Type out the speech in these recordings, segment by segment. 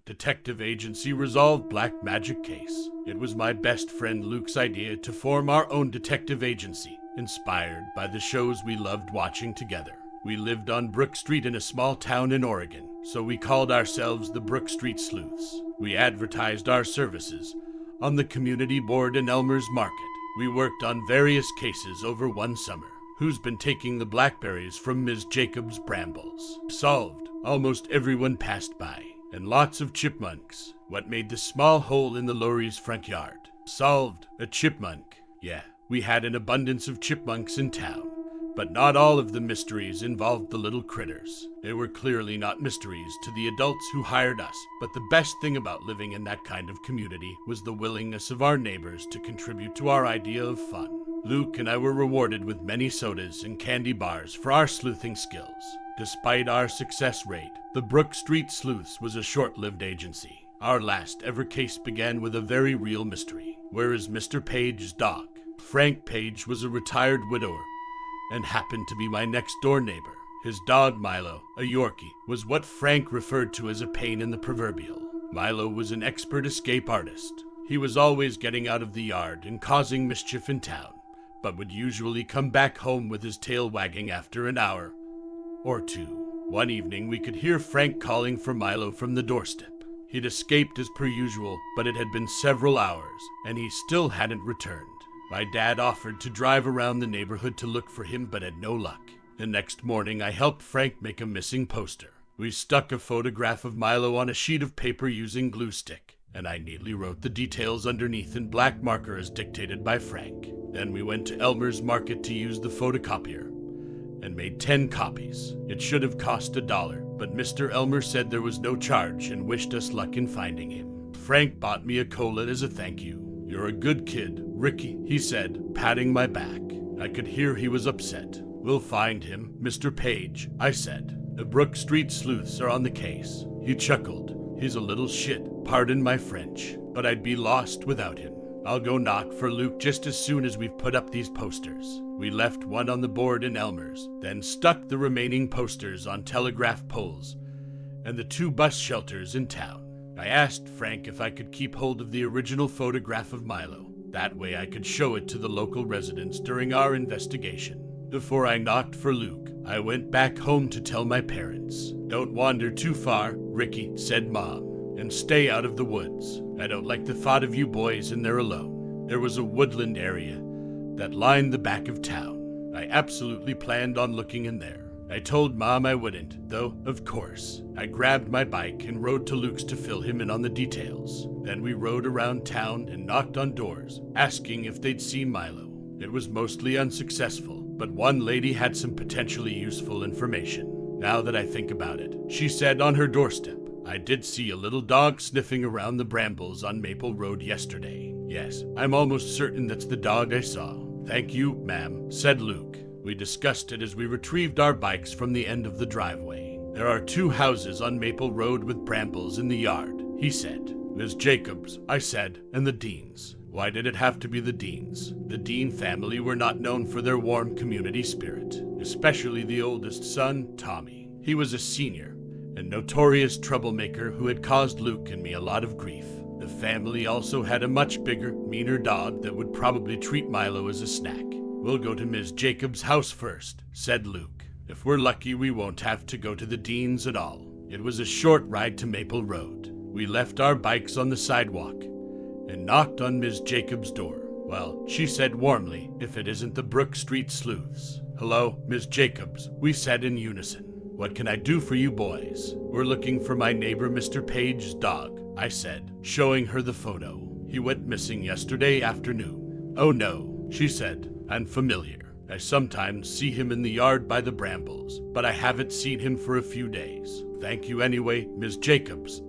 detective agency resolved black magic case. It was my best friend Luke's idea to form our own detective agency, inspired by the shows we loved watching together. We lived on Brook Street in a small town in Oregon, so we called ourselves the Brook Street Sleuths. We advertised our services on the community board in Elmer's Market. We worked on various cases over one summer. Who's been taking the blackberries from Ms. Jacobs' brambles? Solved. Almost everyone passed by. And lots of chipmunks. What made the small hole in the Lorry's front yard? Solved. A chipmunk. Yeah, we had an abundance of chipmunks in town. But not all of the mysteries involved the little critters. They were clearly not mysteries to the adults who hired us, but the best thing about living in that kind of community was the willingness of our neighbors to contribute to our idea of fun. Luke and I were rewarded with many sodas and candy bars for our sleuthing skills. Despite our success rate, the Brook Street Sleuths was a short-lived agency. Our last ever case began with a very real mystery. Where is Mr. Page's dog? Frank Page was a retired widower and happened to be my next-door neighbor. His dog, Milo, a Yorkie, was what Frank referred to as a pain in the proverbial. Milo was an expert escape artist. He was always getting out of the yard and causing mischief in town, but would usually come back home with his tail wagging after an hour or two. One evening, we could hear Frank calling for Milo from the doorstep. He'd escaped as per usual, but it had been several hours, and he still hadn't returned. My dad offered to drive around the neighborhood to look for him, but had no luck. The next morning, I helped Frank make a missing poster. We stuck a photograph of Milo on a sheet of paper using glue stick, and I neatly wrote the details underneath in black marker as dictated by Frank. Then we went to Elmer's Market to use the photocopier and made 10 copies. It should have cost $1, but Mr. Elmer said there was no charge and wished us luck in finding him. Frank bought me a cola as a thank you. "You're a good kid, Ricky," he said, patting my back. I could hear he was upset. "We'll find him, Mr. Page," I said. "The Brook Street Sleuths are on the case." He chuckled. "He's a little shit, pardon my French, but I'd be lost without him. I'll go knock for Luke just as soon as we've put up these posters." We left one on the board in Elmer's, then stuck the remaining posters on telegraph poles and the 2 bus shelters in town. I asked Frank if I could keep hold of the original photograph of Milo. That way I could show it to the local residents during our investigation. Before I knocked for Luke, I went back home to tell my parents. "Don't wander too far, Ricky," said Mom, "and stay out of the woods. I don't like the thought of you boys in there alone." There was a woodland area that lined the back of town. I absolutely planned on looking in there. I told Mom I wouldn't, though, of course. I grabbed my bike and rode to Luke's to fill him in on the details. Then we rode around town and knocked on doors, asking if they'd see Milo. It was mostly unsuccessful, but one lady had some potentially useful information. Now that I think about it, she said on her doorstep, "I did see a little dog sniffing around the brambles on Maple Road yesterday." Yes, I'm almost certain that's the dog I saw. "Thank you, ma'am," said Luke. We discussed it as we retrieved our bikes from the end of the driveway. "There are 2 houses on Maple Road with brambles in the yard," he said. "Ms. Jacobs," I said, "and the Deans." Why did it have to be the Deans? The Dean family were not known for their warm community spirit, especially the oldest son, Tommy. He was a senior, a notorious troublemaker who had caused Luke and me a lot of grief. The family also had a much bigger, meaner dog that would probably treat Milo as a snack. "We'll go to Ms. Jacobs' house first," said Luke. "If we're lucky, we won't have to go to the Deans at all." It was a short ride to Maple Road. We left our bikes on the sidewalk and knocked on Ms. Jacobs' door. Well, she said warmly, if it isn't the Brook Street Sleuths. "Hello, Ms. Jacobs," we said in unison. "What can I do for you boys?" "We're looking for my neighbor Mr. Page's dog," I said, showing her the photo. "He went missing yesterday afternoon." "Oh no," she said. "I'm familiar. I sometimes see him in the yard by the brambles, but I haven't seen him for a few days." "Thank you anyway, Ms. Jacobs,"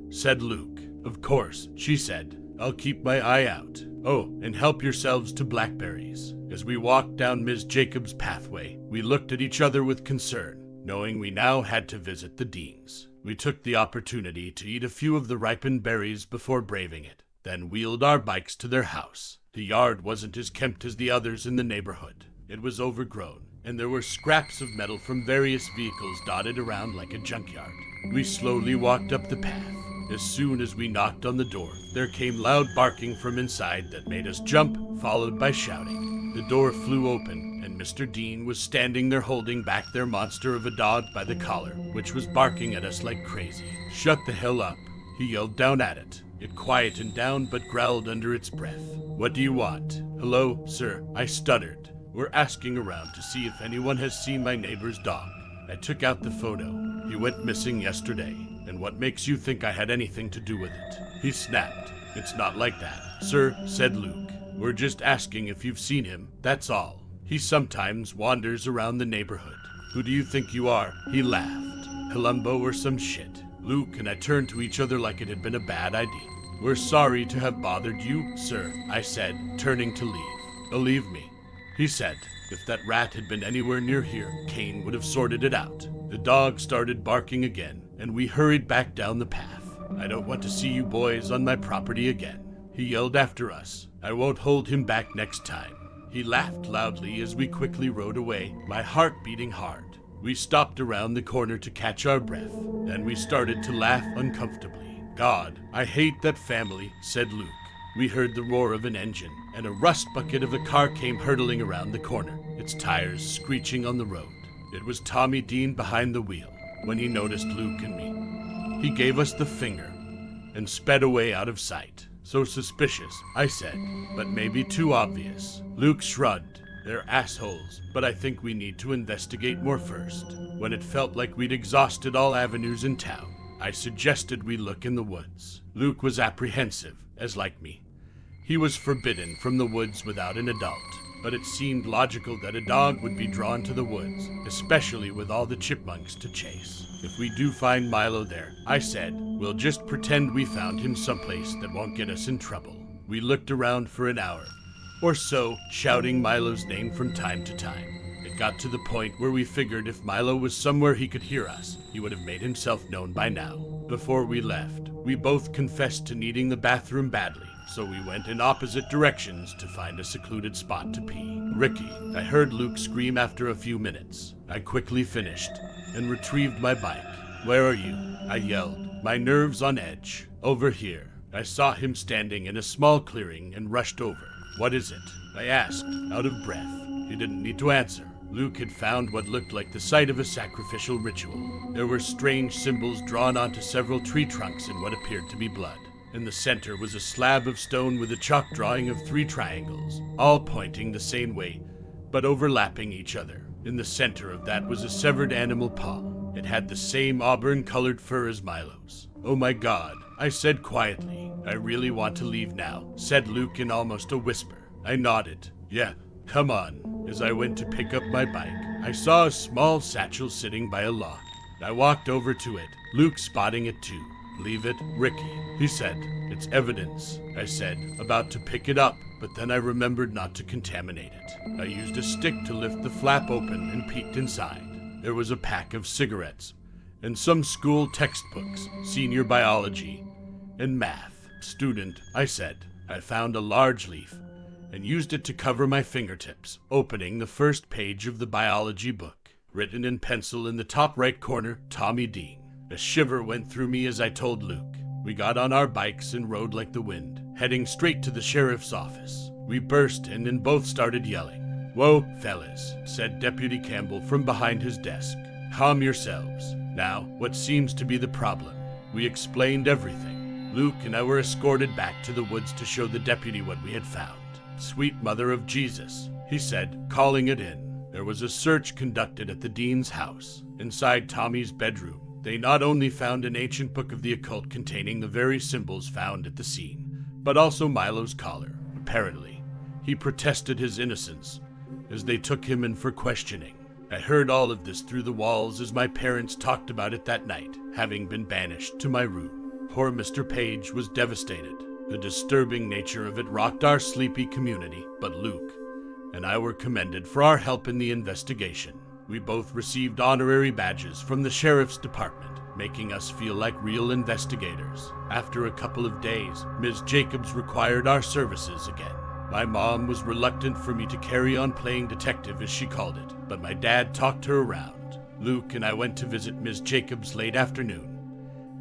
said Luke. "Of course," she said. "I'll keep my eye out. Oh, and help yourselves to blackberries." As we walked down Ms. Jacobs' pathway, we looked at each other with concern, knowing we now had to visit the Deans. We took the opportunity to eat a few of the ripened berries before braving it, then wheeled our bikes to their house. The yard wasn't as kempt as the others in the neighborhood. It was overgrown, and there were scraps of metal from various vehicles dotted around like a junkyard. We slowly walked up the path, As soon as we knocked on the door, there came loud barking from inside that made us jump, followed by shouting. The door flew open, and Mr. Dean was standing there holding back their monster of a dog by the collar, which was barking at us like crazy. "Shut the hell up," he yelled down at it. It quietened down but growled under its breath. "What do you want?" "Hello, sir," I stuttered. "We're asking around to see if anyone has seen my neighbor's dog." I took out the photo. "He went missing yesterday, and what makes you think I had anything to do with it?" He snapped. "It's not like that, sir," said Luke. "We're just asking if you've seen him, that's all. He sometimes wanders around the neighborhood." "Who do you think you are?" He laughed. "Columbo or some shit." Luke and I turned to each other like it had been a bad idea. "We're sorry to have bothered you, sir," I said, turning to leave. "Believe me," he said. "If that rat had been anywhere near here, Kane would have sorted it out." The dog started barking again, and we hurried back down the path. "I don't want to see you boys on my property again," he yelled after us. "I won't hold him back next time." He laughed loudly as we quickly rode away, my heart beating hard. We stopped around the corner to catch our breath, and we started to laugh uncomfortably. "God, I hate that family," said Luke. We heard the roar of an engine, and a rust bucket of a car came hurtling around the corner, its tires screeching on the road. It was Tommy Dean behind the wheel. When he noticed Luke and me, he gave us the finger and sped away out of sight. "So suspicious," I said, "but maybe too obvious." Luke shrugged. "They're assholes, but I think we need to investigate more first." When it felt like we'd exhausted all avenues in town, I suggested we look in the woods. Luke was apprehensive, as like me. He was forbidden from the woods without an adult, but it seemed logical that a dog would be drawn to the woods, especially with all the chipmunks to chase. "If we do find Milo there," I said, "we'll just pretend we found him someplace that won't get us in trouble." We looked around for an hour or so, shouting Milo's name from time to time. It got to the point where we figured if Milo was somewhere he could hear us, he would have made himself known by now. Before we left, we both confessed to needing the bathroom badly, so we went in opposite directions to find a secluded spot to pee. "Ricky," I heard Luke scream after a few minutes. I quickly finished and retrieved my bike. "Where are you?" I yelled, my nerves on edge. "Over here." I saw him standing in a small clearing and rushed over. "What is it?" I asked, out of breath. He didn't need to answer. Luke had found what looked like the site of a sacrificial ritual. There were strange symbols drawn onto several tree trunks in what appeared to be blood. In the center was a slab of stone with a chalk drawing of 3 triangles, all pointing the same way, but overlapping each other. In the center of that was a severed animal paw. It had the same auburn-colored fur as Milo's. "Oh my God," I said quietly. "I really want to leave now," said Luke in almost a whisper. I nodded. "Yeah, come on." As I went to pick up my bike, I saw a small satchel sitting by a log. I walked over to it, Luke spotting it too. "Leave it, Ricky," he said. "It's evidence," I said, about to pick it up, but then I remembered not to contaminate it. I used a stick to lift the flap open and peeked inside. There was a pack of cigarettes and some school textbooks, senior biology and math. "Student," I said. I found a large leaf and used it to cover my fingertips, opening the first page of the biology book. Written in pencil in the top right corner, Tommy Dean. A shiver went through me as I told Luke. We got on our bikes and rode like the wind, heading straight to the sheriff's office. We burst in and both started yelling. "Whoa, fellas," said Deputy Campbell from behind his desk. "Calm yourselves. Now, what seems to be the problem?" We explained everything. Luke and I were escorted back to the woods to show the deputy what we had found. "Sweet Mother of Jesus," he said, calling it in. There was a search conducted at the dean's house. Inside Tommy's bedroom, they not only found an ancient book of the occult containing the very symbols found at the scene, but also Milo's collar. Apparently, he protested his innocence as they took him in for questioning. I heard all of this through the walls as my parents talked about it that night, having been banished to my room. Poor Mr. Page was devastated. The disturbing nature of it rocked our sleepy community, but Luke and I were commended for our help in the investigation. We both received honorary badges from the sheriff's department, making us feel like real investigators. After a couple of days, Ms. Jacobs required our services again. My mom was reluctant for me to carry on playing detective, as she called it, but my dad talked her around. Luke and I went to visit Ms. Jacobs late afternoon,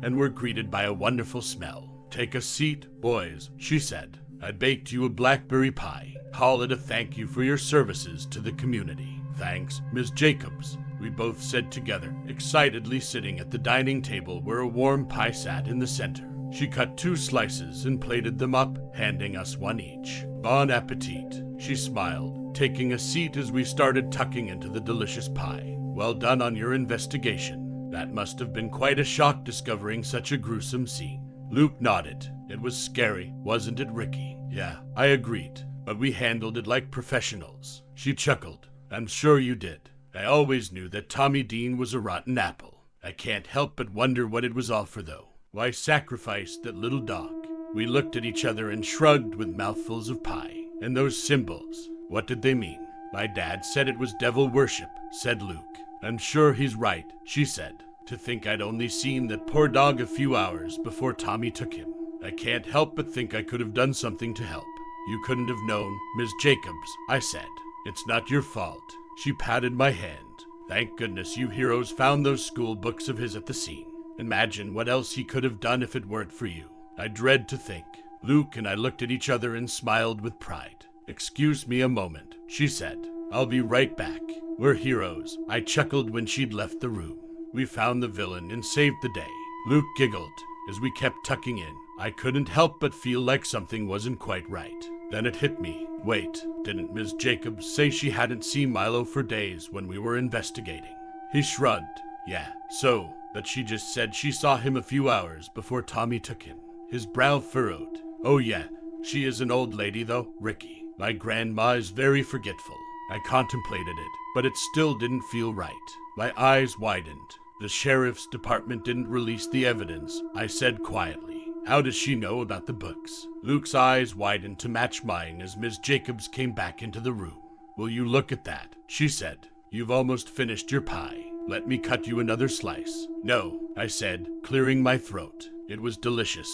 and were greeted by a wonderful smell. "Take a seat, boys," she said. "I baked you a blackberry pie. Call it a thank you for your services to the community." "Thanks, Miss Jacobs," we both said together, excitedly sitting at the dining table where a warm pie sat in the center. She cut 2 slices and plated them up, handing us one each. "Bon appetit," she smiled, taking a seat as we started tucking into the delicious pie. "Well done on your investigation. That must have been quite a shock discovering such a gruesome scene." Luke nodded. "It was scary, wasn't it, Ricky?" "Yeah," I agreed, "but we handled it like professionals." She chuckled. "I'm sure you did. I always knew that Tommy Dean was a rotten apple. I can't help but wonder what it was all for, though. Why sacrifice that little dog?" We looked at each other and shrugged with mouthfuls of pie. "And those symbols, what did they mean?" "My dad said it was devil worship," said Luke. "I'm sure he's right," she said. "To think I'd only seen that poor dog a few hours before Tommy took him. I can't help but think I could have done something to help." "You couldn't have known, Miss Jacobs," I said. "It's not your fault." She patted my hand. "Thank goodness you heroes found those school books of his at the scene. Imagine what else he could have done if it weren't for you. I dread to think." Luke and I looked at each other and smiled with pride. "Excuse me a moment," she said. "I'll be right back." "We're heroes," I chuckled when she'd left the room. "We found the villain and saved the day." Luke giggled as we kept tucking in. I couldn't help but feel like something wasn't quite right. Then it hit me. Wait, didn't Miss Jacobs say she hadn't seen Milo for days when we were investigating? He shrugged. "Yeah, so, but she just said she saw him a few hours before Tommy took him." His brow furrowed. "Oh yeah, she is an old lady though, Ricky. My grandma is very forgetful." I contemplated it, but it still didn't feel right. My eyes widened. "The sheriff's department didn't release the evidence," I said quietly. "How does she know about the books?" Luke's eyes widened to match mine as Miss Jacobs came back into the room. "Will you look at that?" she said. "You've almost finished your pie. Let me cut you another slice." "No," I said, clearing my throat. It was delicious,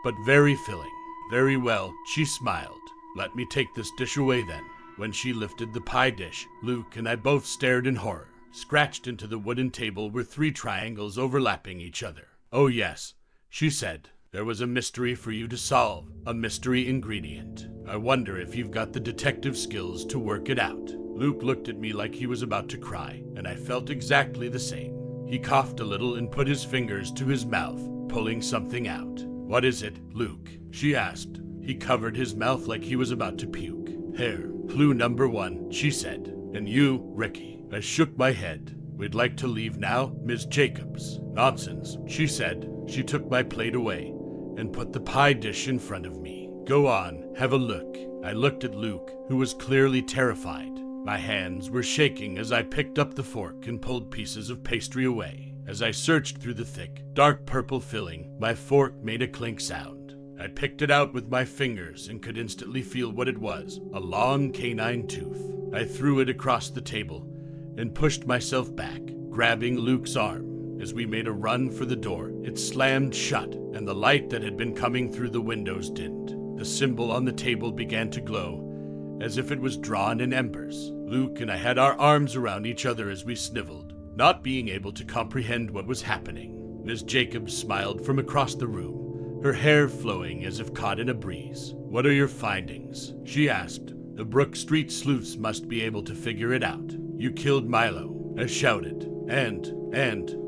but very filling. "Very well," she smiled. "Let me take this dish away then." When she lifted the pie dish, Luke and I both stared in horror. Scratched into the wooden table were 3 triangles overlapping each other. "Oh yes," she said. "There was a mystery for you to solve, a mystery ingredient. I wonder if you've got the detective skills to work it out." Luke looked at me like he was about to cry, and I felt exactly the same. He coughed a little and put his fingers to his mouth, pulling something out. "What is it, Luke?" she asked. He covered his mouth like he was about to puke. "Here, clue number 1, she said. "And you, Ricky." I shook my head. "We'd like to leave now, Miss Jacobs." "Nonsense," she said. She took my plate away and put the pie dish in front of me. "Go on, have a look." I looked at Luke, who was clearly terrified. My hands were shaking as I picked up the fork and pulled pieces of pastry away. As I searched through the thick, dark purple filling, my fork made a clink sound. I picked it out with my fingers and could instantly feel what it was, a long canine tooth. I threw it across the table and pushed myself back, grabbing Luke's arm. As we made a run for the door, it slammed shut, and the light that had been coming through the windows dimmed. The symbol on the table began to glow, as if it was drawn in embers. Luke and I had our arms around each other as we sniveled, not being able to comprehend what was happening. Miss Jacobs smiled from across the room, her hair flowing as if caught in a breeze. "What are your findings?" she asked. "The Brook Street sleuths must be able to figure it out." "You killed Milo," I shouted. And,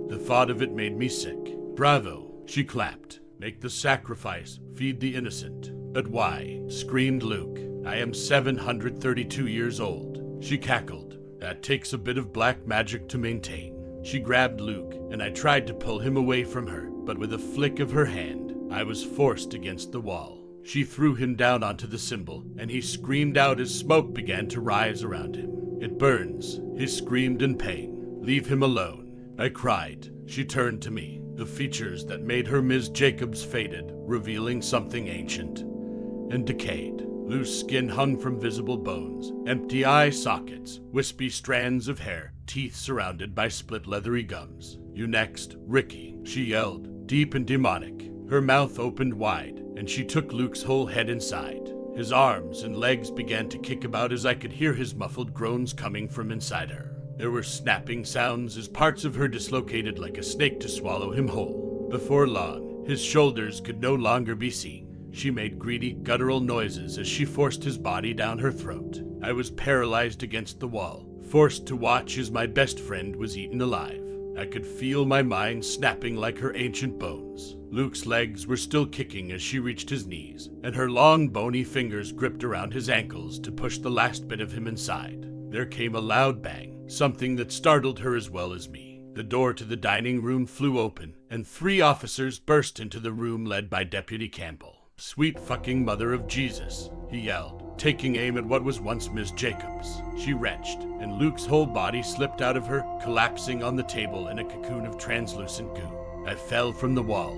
the thought of it made me sick. "Bravo," she clapped. "Make the sacrifice, feed the innocent." "But why?" screamed Luke. "I am 732 years old." She cackled. "That takes a bit of black magic to maintain." She grabbed Luke, and I tried to pull him away from her, but with a flick of her hand, I was forced against the wall. She threw him down onto the symbol, and he screamed out as smoke began to rise around him. "It burns," he screamed in pain. "Leave him alone," I cried. She turned to me. The features that made her Ms. Jacobs faded, revealing something ancient and decayed. Loose skin hung from visible bones, empty eye sockets, wispy strands of hair, teeth surrounded by split leathery gums. "You next, Ricky," she yelled, deep and demonic. Her mouth opened wide, and she took Luke's whole head inside. His arms and legs began to kick about as I could hear his muffled groans coming from inside her. There were snapping sounds as parts of her dislocated like a snake to swallow him whole. Before long, his shoulders could no longer be seen. She made greedy, guttural noises as she forced his body down her throat. I was paralyzed against the wall, forced to watch as my best friend was eaten alive. I could feel my mind snapping like her ancient bones. Luke's legs were still kicking as she reached his knees, and her long, bony fingers gripped around his ankles to push the last bit of him inside. There came a loud bang, something that startled her as well as me. The door to the dining room flew open, and 3 officers burst into the room led by Deputy Campbell. "Sweet fucking mother of Jesus," he yelled, taking aim at what was once Miss Jacobs. She retched, and Luke's whole body slipped out of her, collapsing on the table in a cocoon of translucent goo. I fell from the wall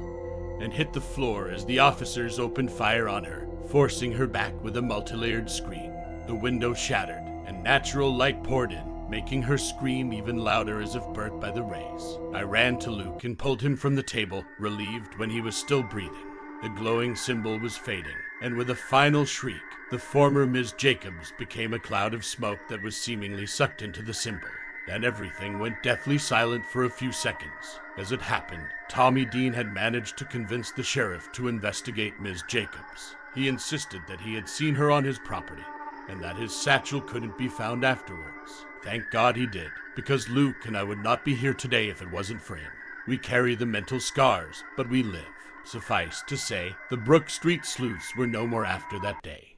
and hit the floor as the officers opened fire on her, forcing her back with a multi-layered scream. The window shattered, and natural light poured in, making her scream even louder as if burnt by the rays. I ran to Luke and pulled him from the table, relieved when he was still breathing. The glowing symbol was fading, and with a final shriek, the former Ms. Jacobs became a cloud of smoke that was seemingly sucked into the symbol. Then everything went deathly silent for a few seconds. As it happened, Tommy Dean had managed to convince the sheriff to investigate Ms. Jacobs. He insisted that he had seen her on his property, and that his satchel couldn't be found afterwards. Thank God he did, because Luke and I would not be here today if it wasn't for him. We carry the mental scars, but we live. Suffice to say, the Brook Street sleuths were no more after that day.